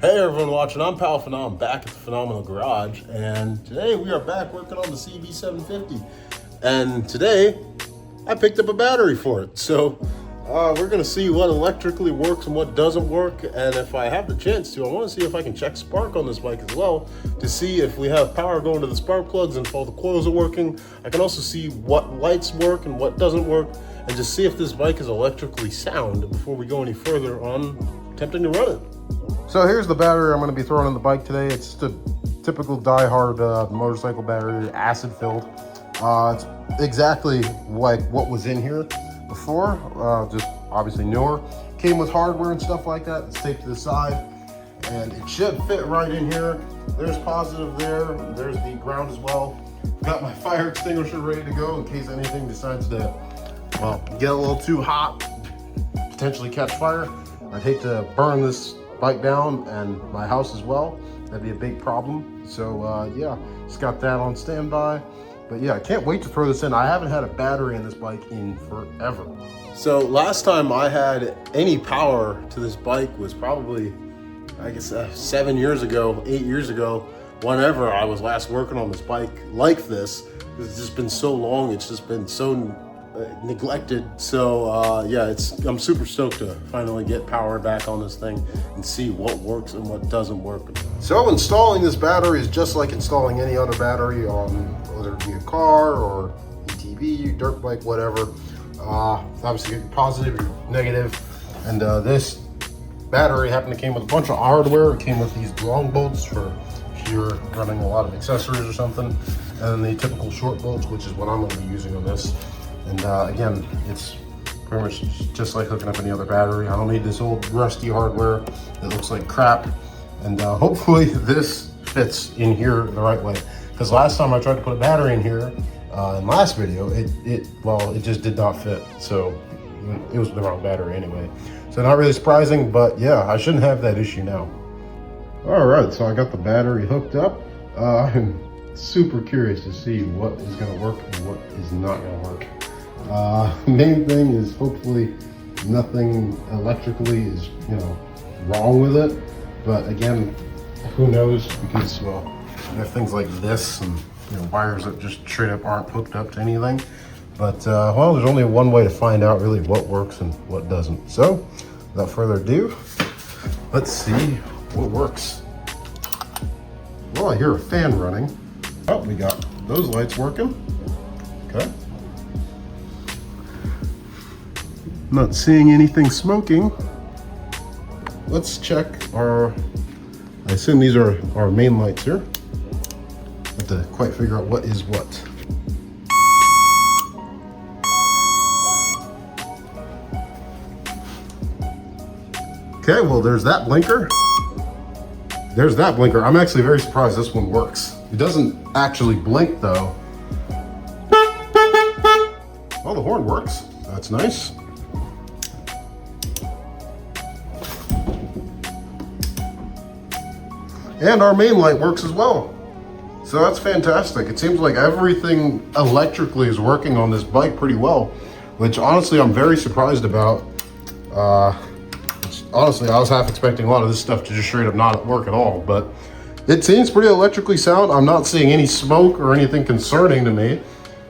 Hey everyone watching, I'm Pal Phenom, back at the Phenomenal Garage, and today we are back working on the CB750. And today, I picked up a battery for it. So, we're gonna see what electrically works and what doesn't work, and if I have the chance to, I wanna see if I can check spark on this bike as well, to see if we have power going to the spark plugs and if all the coils are working. I can also see what lights work and what doesn't work, and just see if this bike is electrically sound before we go any further on attempting to run it. So here's the battery I'm going to be throwing on the bike today. It's just a typical die-hard motorcycle battery, acid filled. It's exactly like what was in here before, just obviously newer. Came with hardware and stuff like that. It's taped to the side, and it should fit right in here. There's positive there. There's the ground as well. Got my fire extinguisher ready to go in case anything decides to, well, get a little too hot, potentially catch fire. I'd hate to burn this bike down and my house as well. That'd be a big problem. So yeah, just got that on standby. But yeah, I can't wait to throw this in. I haven't had a battery in this bike in forever. So last time I had any power to this bike was probably, I guess, 7 years ago, 8 years ago, whenever I was last working on this bike like this. It's just been so long, it's just been so neglected. So yeah, I'm super stoked to finally get power back on this thing and see what works and what doesn't work. So installing this battery is just like installing any other battery on whether it be a car or ATV, dirt bike, whatever. Obviously your positive, your negative, and this battery happened to came with a bunch of hardware. It came with these long bolts for if you're running a lot of accessories or something, and then the typical short bolts, which is what I'm going to be using on this. And again, it's pretty much just like hooking up any other battery. I don't need this old rusty hardware that looks like crap. And hopefully this fits in here the right way. Because last time I tried to put a battery in here, in last video, it just did not fit. So it was the wrong battery anyway. So not really surprising, but yeah, I shouldn't have that issue now. All right, so I got the battery hooked up. I'm super curious to see what is gonna work and what is not gonna work. Main thing is hopefully nothing electrically is, wrong with it. But again, who knows, because, well, you have things like this and, wires that just straight up aren't hooked up to anything. But, well, there's only one way to find out really what works and what doesn't. So, without further ado, let's see what works. Well, I hear a fan running. Oh, we got those lights working. Okay. Not seeing anything smoking. Let's check I assume these are our main lights here. Have to quite figure out what is what. Okay, well, there's that blinker. There's that blinker. I'm actually very surprised this one works. It doesn't actually blink though. Well, the horn works. That's nice. And our main light works as well. So that's fantastic. It seems like everything electrically is working on this bike pretty well, which honestly I'm very surprised about. Honestly, I was half expecting a lot of this stuff to just straight up not work at all, but it seems pretty electrically sound. I'm not seeing any smoke or anything concerning to me.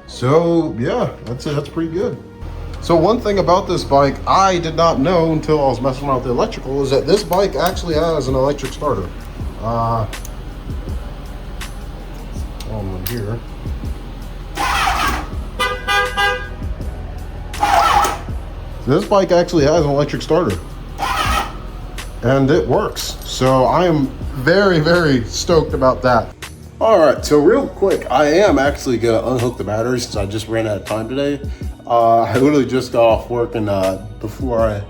So yeah, that's pretty good. So one thing about this bike I did not know until I was messing around with the electrical is that this bike actually has an electric starter. On here. So this bike actually has an electric starter. And it works. So I am very, very stoked about that. All right, so real quick, I am actually gonna unhook the battery since I just ran out of time today. I literally just got off work, and before I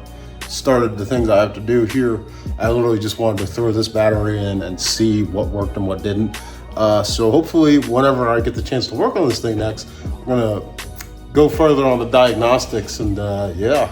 started the things I have to do here, I literally just wanted to throw this battery in and see what worked and what didn't. So hopefully whenever I get the chance to work on this thing next, I'm gonna go further on the diagnostics, and yeah.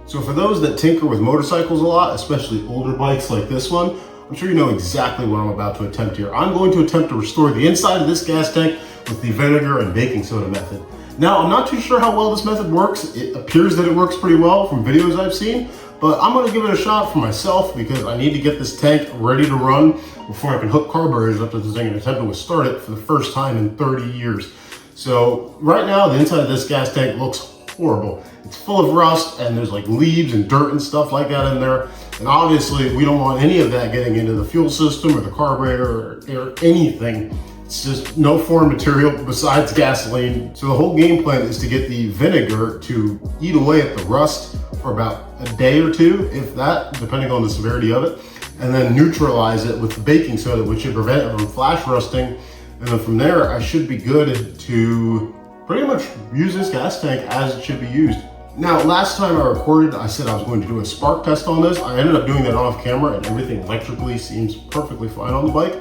So for those that tinker with motorcycles a lot, especially older bikes like this one, I'm sure you know exactly what I'm about to attempt here. I'm going to attempt to restore the inside of this gas tank with the vinegar and baking soda method. Now, I'm not too sure how well this method works. It appears that it works pretty well from videos I've seen, but I'm gonna give it a shot for myself because I need to get this tank ready to run before I can hook carburetors up to this thing and attempt to start it for the first time in 30 years. So right now, the inside of this gas tank looks horrible. It's full of rust and there's like leaves and dirt and stuff like that in there. And obviously we don't want any of that getting into the fuel system or the carburetor or anything. It's just no foreign material besides gasoline. So the whole game plan is to get the vinegar to eat away at the rust for about a day or two, if that, depending on the severity of it, and then neutralize it with the baking soda, which should prevent it from flash rusting. And then from there, I should be good to pretty much use this gas tank as it should be used. Now, last time I recorded, I said I was going to do a spark test on this. I ended up doing that off camera and everything electrically seems perfectly fine on the bike.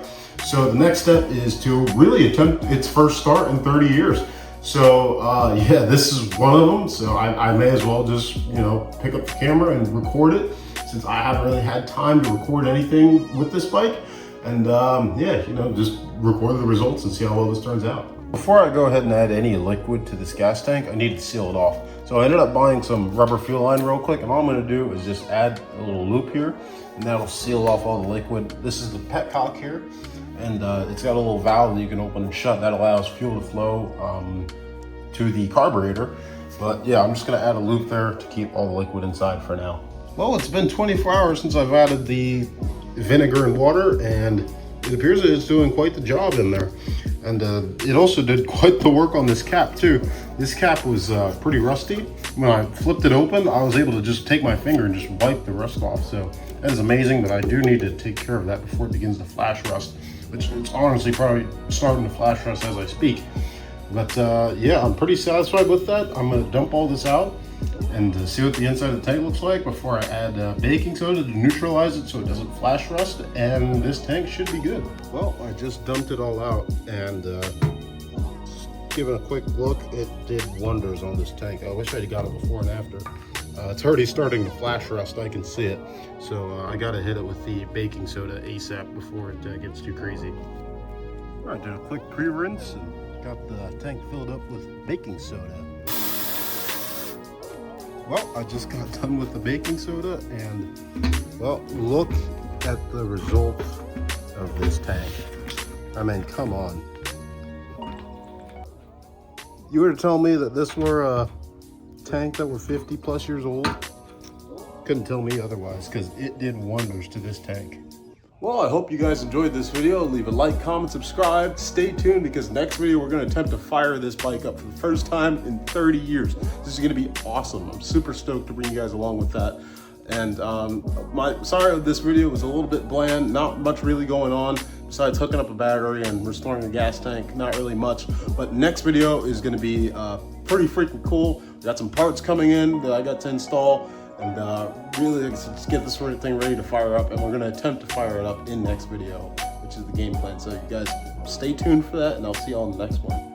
So the next step is to really attempt its first start in 30 years. So yeah, this is one of them. So I may as well just, you know, pick up the camera and record it since I haven't really had time to record anything with this bike. And yeah, you know, just record the results and see how well this turns out. Before I go ahead and add any liquid to this gas tank, I need to seal it off. So I ended up buying some rubber fuel line real quick, and all I'm gonna do is just add a little loop here, and that'll seal off all the liquid. This is the petcock here, and it's got a little valve that you can open and shut that allows fuel to flow to the carburetor. But yeah, I'm just gonna add a loop there to keep all the liquid inside for now. Well, it's been 24 hours since I've added the vinegar and water, and it appears that it's doing quite the job in there. And it also did quite the work on this cap too. This cap was pretty rusty. When I flipped it open, I was able to just take my finger and just wipe the rust off. So that is amazing, but I do need to take care of that before it begins to flash rust, which it's honestly probably starting to flash rust as I speak. But yeah, I'm pretty satisfied with that. I'm gonna dump all this out and see what the inside of the tank looks like before I add baking soda to neutralize it so it doesn't flash rust, and this tank should be good. Well, I just dumped it all out, and just giving a quick look, it did wonders on this tank. I wish I'd got it before and after. It's already starting to flash rust, I can see it. So I gotta hit it with the baking soda ASAP before it gets too crazy. All right, did a quick pre-rinse and got the tank filled up with baking soda. Well, I just got done with the baking soda, and well, look at the results of this tank. I mean, come on. You were to tell me that this were a tank that were 50 plus years old, couldn't tell me otherwise, because it did wonders to this tank. Well, I hope you guys enjoyed this video. Leave a like, comment, subscribe. Stay tuned because next video we're going to attempt to fire this bike up for the first time in 30 years. This is going to be awesome. I'm super stoked to bring you guys along with that. And sorry this video was a little bit bland, not much really going on besides hooking up a battery and restoring a gas tank, not really much. But next video is going to be pretty freaking cool. We got some parts coming in that I got to install. And really, let's get this sort of thing ready to fire up, and we're going to attempt to fire it up in next video, which is the game plan. So you guys stay tuned for that, and I'll see you all in the next one.